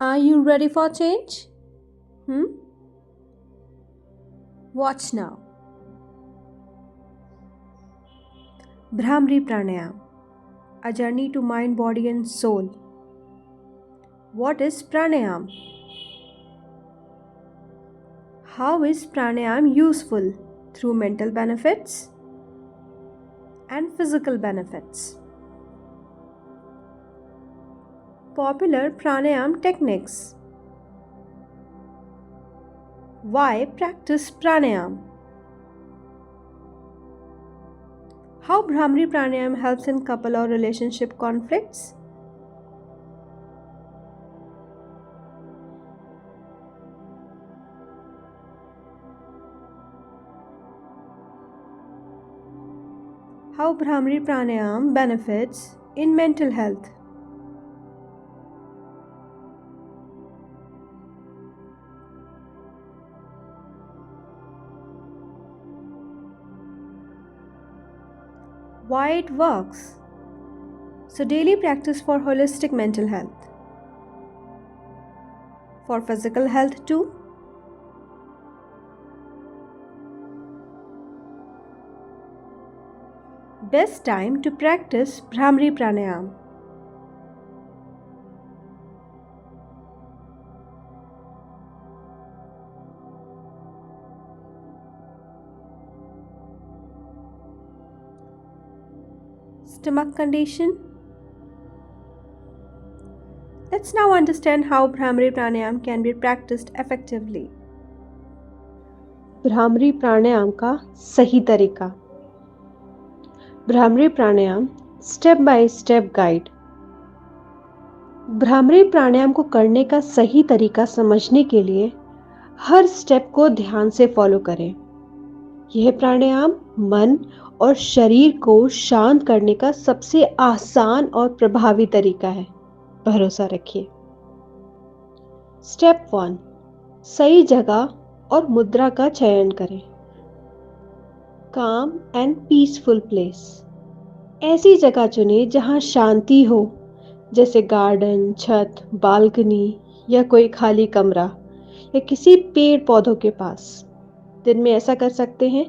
Are you ready for change? Hmm? Watch now. Bhramri Pranayam, a journey to mind, body, and soul. What is pranayam? How is pranayam useful? Through mental benefits and physical benefits. Popular pranayam techniques. Why practice pranayam? How Bhramri Pranayam helps in couple or relationship conflicts? How Bhramri Pranayam benefits in mental health? Why it works? So daily practice for holistic mental health. For physical health too. Best time to practice Bhramri Pranayam. Stomach condition. Let's now understand how Bhramri Pranayam can be practiced effectively. Bhramari प्राणायाम का सही तरीका। Bhramari pranayama step by step guide. Bhramari pranayama को करने का सही तरीका समझने के लिए हर स्टेप को ध्यान से फॉलो करें। यह प्राणायाम मन और शरीर को शांत करने का सबसे आसान और प्रभावी तरीका है। भरोसा रखिए। स्टेप 1, सही जगह और मुद्रा का चयन करें। काम एंड पीसफुल प्लेस। ऐसी जगह चुनें जहां शांति हो, जैसे गार्डन, छत, बालकनी या कोई खाली कमरा या किसी पेड़ पौधों के पास। दिन में ऐसा कर सकते हैं,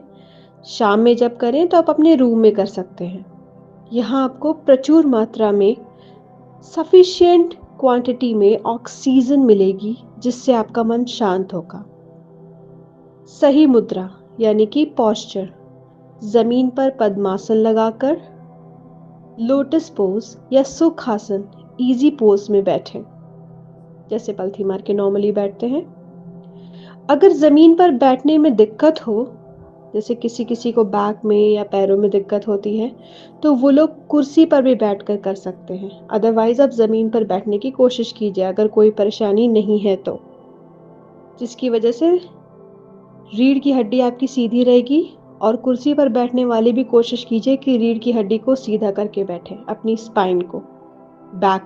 शाम में जब करें तो आप अपने रूम में कर सकते हैं। यहाँ आपको प्रचुर मात्रा में सफिशिएंट क्वांटिटी में ऑक्सीजन मिलेगी, जिससे आपका मन शांत होगा। सही मुद्रा यानी कि पॉस्चर। जमीन पर पद्मासन लगाकर, लोटस पोज या सुखासन इजी पोज में बैठें, जैसे पलथी मार के नॉर्मली बैठते हैं। अगर जमीन पर बैठने में दिक्कत हो, जैसे किसी को बैक में या पैरों में दिक्कत होती है, तो वो लोग कुर्सी पर भी बैठकर कर सकते हैं। अदरवाइज आप जमीन पर बैठने की कोशिश कीजिए अगर कोई परेशानी नहीं है तो, जिसकी वजह से रीढ़ की हड्डी आपकी सीधी रहेगी। और कुर्सी पर बैठने वाले भी कोशिश कीजिए कि रीढ़ की हड्डी को सीधा करके बैठे, अपनी स्पाइन को, बैक।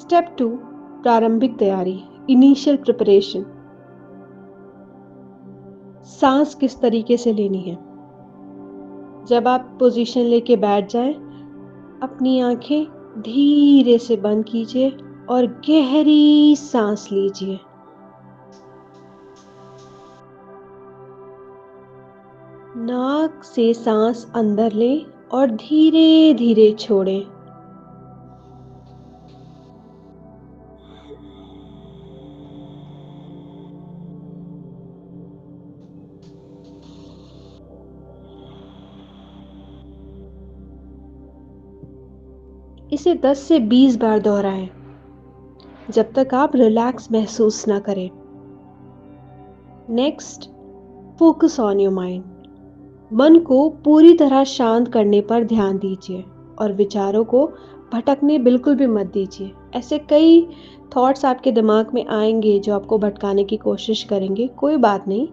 स्टेप 2, प्रारंभिक तैयारी, इनिशियल प्रिपरेशन। सांस किस तरीके से लेनी है। जब आप पोजीशन लेके बैठ जाएं, अपनी आंखें धीरे से बंद कीजिए और गहरी सांस लीजिए। नाक से सांस अंदर लें और धीरे धीरे छोड़ें। इसे 10 से 20 बार दोहराएं, जब तक आप रिलैक्स महसूस ना करें। Next, focus on your mind. मन को पूरी तरह शांत करने पर ध्यान दीजिए और विचारों को भटकने बिल्कुल भी मत दीजिए। ऐसे कई थॉट्स आपके दिमाग में आएंगे जो आपको भटकाने की कोशिश करेंगे। कोई बात नहीं,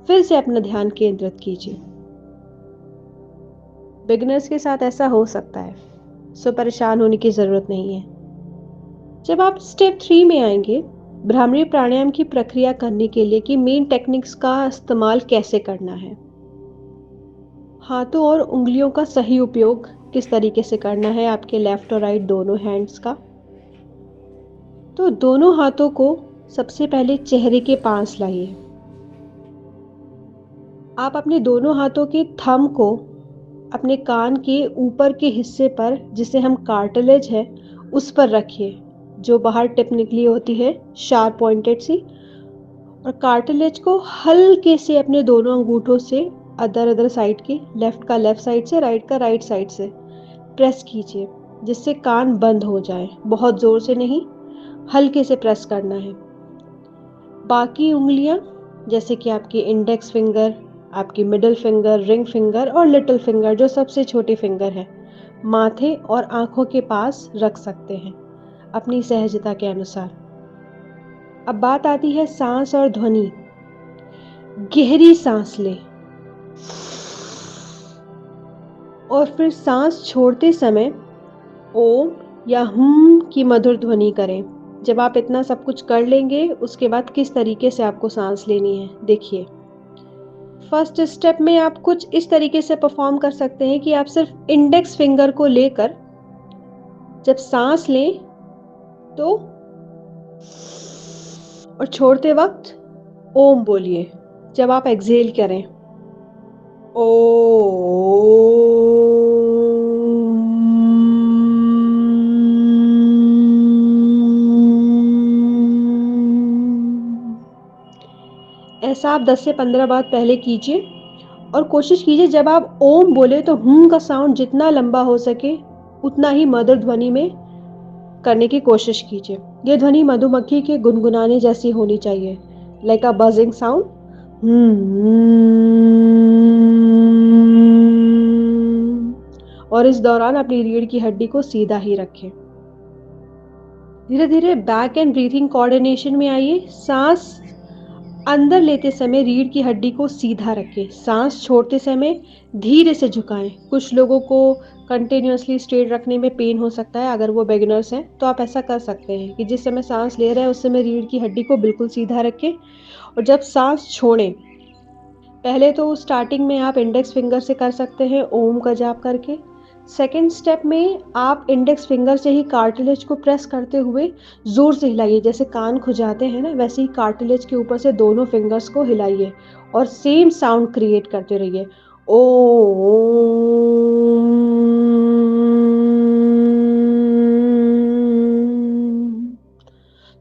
फिर से अपना ध्यान केंद्रित कीजिए। बिगिनर्स के साथ ऐसा हो सकता है, सो परेशान होने की ज़रूरत नहीं है। जब आप स्टेप 3 में आएंगे, भ्रामरी प्राणायाम की प्रक्रिया करने के लिए कि मेन टेक्निक्स का इस्तेमाल कैसे करना है, हाथों और उंगलियों का सही उपयोग किस तरीके से करना है, आपके लेफ्ट और राइट दोनों हैंड्स का। तो दोनों हाथों को सबसे पहले चेहरे के पास लाइए। आप अपने दोनों हाथों के थंब को अपने कान के ऊपर के हिस्से पर, जिसे हम कार्टिलेज है, उस पर रखिए, जो बाहर टिप निकली होती है शार्प पॉइंटेड सी, और कार्टिलेज को हल्के से अपने दोनों अंगूठों से अदर अदर साइड के, लेफ्ट का लेफ्ट साइड से, राइट का राइट साइड से प्रेस कीजिए, जिससे कान बंद हो जाए। बहुत जोर से नहीं, हल्के से प्रेस करना है। बाकी उंगलियां, जैसे कि आपकी इंडेक्स फिंगर, आपकी मिडिल फिंगर, रिंग फिंगर और लिटिल फिंगर, जो सबसे छोटी फिंगर है, माथे और आंखों के पास रख सकते हैं अपनी सहजता के अनुसार। अब बात आती है सांस और ध्वनि। गहरी सांस लें और फिर सांस छोड़ते समय ओम या हुम की मधुर ध्वनि करें। जब आप इतना सब कुछ कर लेंगे, उसके बाद किस तरीके से आपको सांस लेनी है देखिए। फर्स्ट स्टेप में आप कुछ इस तरीके से परफॉर्म कर सकते हैं कि आप सिर्फ इंडेक्स फिंगर को लेकर जब सांस लें तो और छोड़ते वक्त ओम बोलिए। जब आप एक्सहेल करें, ओ, ऐसा आप 10 से 15 बार पहले कीजिए और कोशिश कीजिए जब आप ओम बोले तो हुम का साउंड जितना लंबा हो सके उतना ही मधुर ध्वनि में करने की कोशिश कीजिए। ये ध्वनि मधुमक्खी के गुनगुनाने जैसी होनी चाहिए, लाइक अ बजिंग साउंड। और इस दौरान अपनी रीढ़ की हड्डी को सीधा ही रखें। धीरे धीरे बैक एंड ब्रीथिंग कोऑर्डिनेशन में आइए। सांस अंदर लेते समय रीढ़ की हड्डी को सीधा रखें। सांस छोड़ते समय धीरे से झुकाएं। कुछ लोगों को कंटिन्यूअसली स्ट्रेट रखने में पेन हो सकता है। अगर वो बिगिनर्स हैं तो आप ऐसा कर सकते हैं कि जिस समय सांस ले रहे हैं उस समय रीढ़ की हड्डी को बिल्कुल सीधा रखें। और जब सांस छोड़ें, पहले तो स्टार्टिंग में आप इंडेक्स फिंगर से कर सकते हैं ओम का जाप करके। सेकेंड स्टेप में आप इंडेक्स फिंगर से ही कार्टिलेज को प्रेस करते हुए जोर से हिलाइए। जैसे कान खुजाते हैं ना, वैसे ही कार्टिलेज के ऊपर से दोनों फिंगर्स को हिलाइए और सेम साउंड क्रिएट करते रहिए। ओ,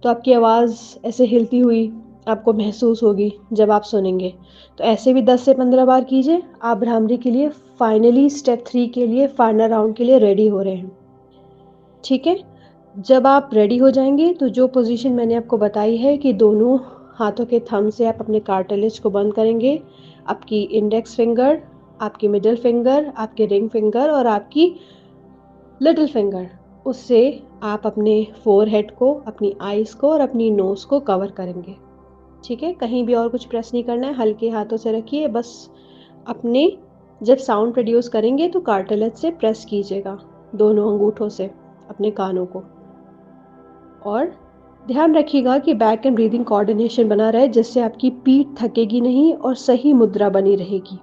तो आपकी आवाज़ ऐसे हिलती हुई आपको महसूस होगी जब आप सुनेंगे। तो ऐसे भी 10 से 15 बार कीजिए। आप भ्रामरी के लिए फाइनली स्टेप 3 के लिए, फाइनल राउंड के लिए रेडी हो रहे हैं। ठीक है, जब आप रेडी हो जाएंगे तो जो पोजीशन मैंने आपको बताई है कि दोनों हाथों के थंब से आप अपने कार्टिलेज को बंद करेंगे, आपकी इंडेक्स फिंगर, आपकी मिडिल फिंगर, आपके रिंग फिंगर और आपकी लिटिल फिंगर, उससे आप अपने फोरहेड को, अपनी आईज को और अपनी नोज को कवर करेंगे। ठीक है, कहीं भी और कुछ प्रेस नहीं करना है, हल्के हाथों से रखिए। बस अपने जब साउंड प्रोड्यूस करेंगे तो कार्टिलेज से प्रेस कीजिएगा दोनों अंगूठों से अपने कानों को। और ध्यान रखिएगा कि बैक एंड ब्रीदिंग कोऑर्डिनेशन बना रहे, जिससे आपकी पीठ थकेगी नहीं और सही मुद्रा बनी रहेगी।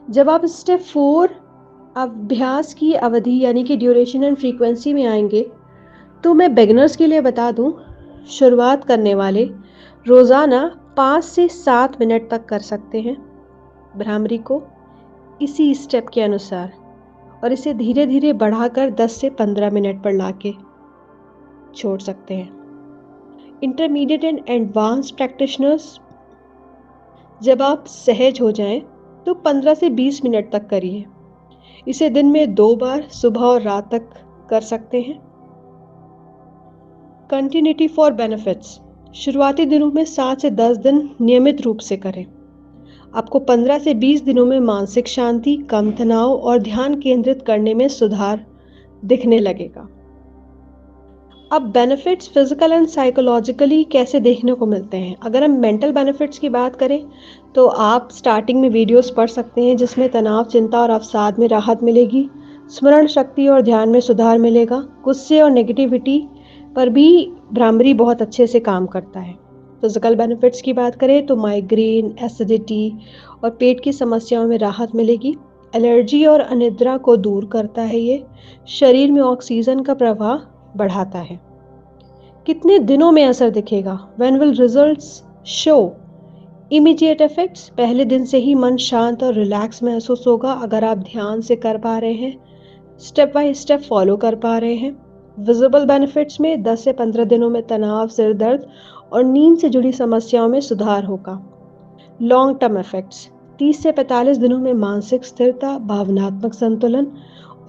जब आप स्टेप 4 अभ्यास की अवधि यानी कि ड्यूरेशन एंड फ्रीक्वेंसी में आएंगे, तो मैं बिगिनर्स के लिए बता दूं, शुरुआत करने वाले रोज़ाना 5 से 7 मिनट तक कर सकते हैं भ्रामरी को इसी स्टेप के अनुसार, और इसे धीरे धीरे बढ़ाकर 10 से 15 मिनट पर लाके छोड़ सकते हैं। इंटरमीडिएट एंड एडवांस प्रैक्टिशनर्स, जब आप सहज हो जाएं तो 15 से 20 मिनट तक करिए। इसे दिन में 2 बार सुबह और रात तक कर सकते हैं। कंटिन्यूटी फॉर बेनिफिट्स, शुरुआती दिनों में 7 से 10 दिन नियमित रूप से करें। आपको 15 से 20 दिनों में मानसिक शांति, कम तनाव और ध्यान केंद्रित करने में सुधार दिखने लगेगा। अब बेनिफिट्स फिजिकल एंड साइकोलॉजिकली कैसे देखने को मिलते हैं। अगर हम मेंटल बेनिफिट्स की बात करें तो आप स्टार्टिंग में वीडियोस पढ़ सकते हैं, जिसमें तनाव, चिंता और अवसाद में राहत मिलेगी, स्मरण शक्ति और ध्यान में सुधार मिलेगा, गुस्से और नेगेटिविटी पर भी भ्रामरी बहुत अच्छे से काम करता है। फिजिकल बेनिफिट्स की बात करें तो माइग्रेन, एसिडिटी और पेट की समस्याओं में राहत मिलेगी। एलर्जी और अनिद्रा को दूर करता है ये। शरीर में ऑक्सीजन का प्रवाह बढ़ाता है। कितने दिनों में असर दिखेगा? When will results show? Immediate effects? पहले दिन से ही मन शांत और रिलैक्स महसूस होगा अगर आप ध्यान से कर पा रहे हैं, स्टेप बाय स्टेप फॉलो कर पा रहे हैं। विजिबल बेनिफिट्स में 10 से 15 दिनों में तनाव, सिर दर्द और नींद से जुड़ी समस्याओं में सुधार होगा। लॉन्ग टर्म इफेक्ट्स 30 से 45 दिनों में मानसिक स्थिरता, भावनात्मक संतुलन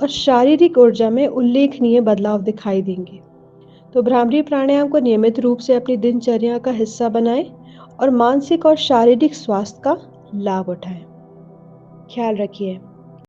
और शारीरिक ऊर्जा में उल्लेखनीय बदलाव दिखाई देंगे। तो भ्रामरी प्राणायाम को नियमित रूप से अपनी दिनचर्या का हिस्सा बनाएं और मानसिक और शारीरिक स्वास्थ्य का लाभ उठाएं। ख्याल रखिए।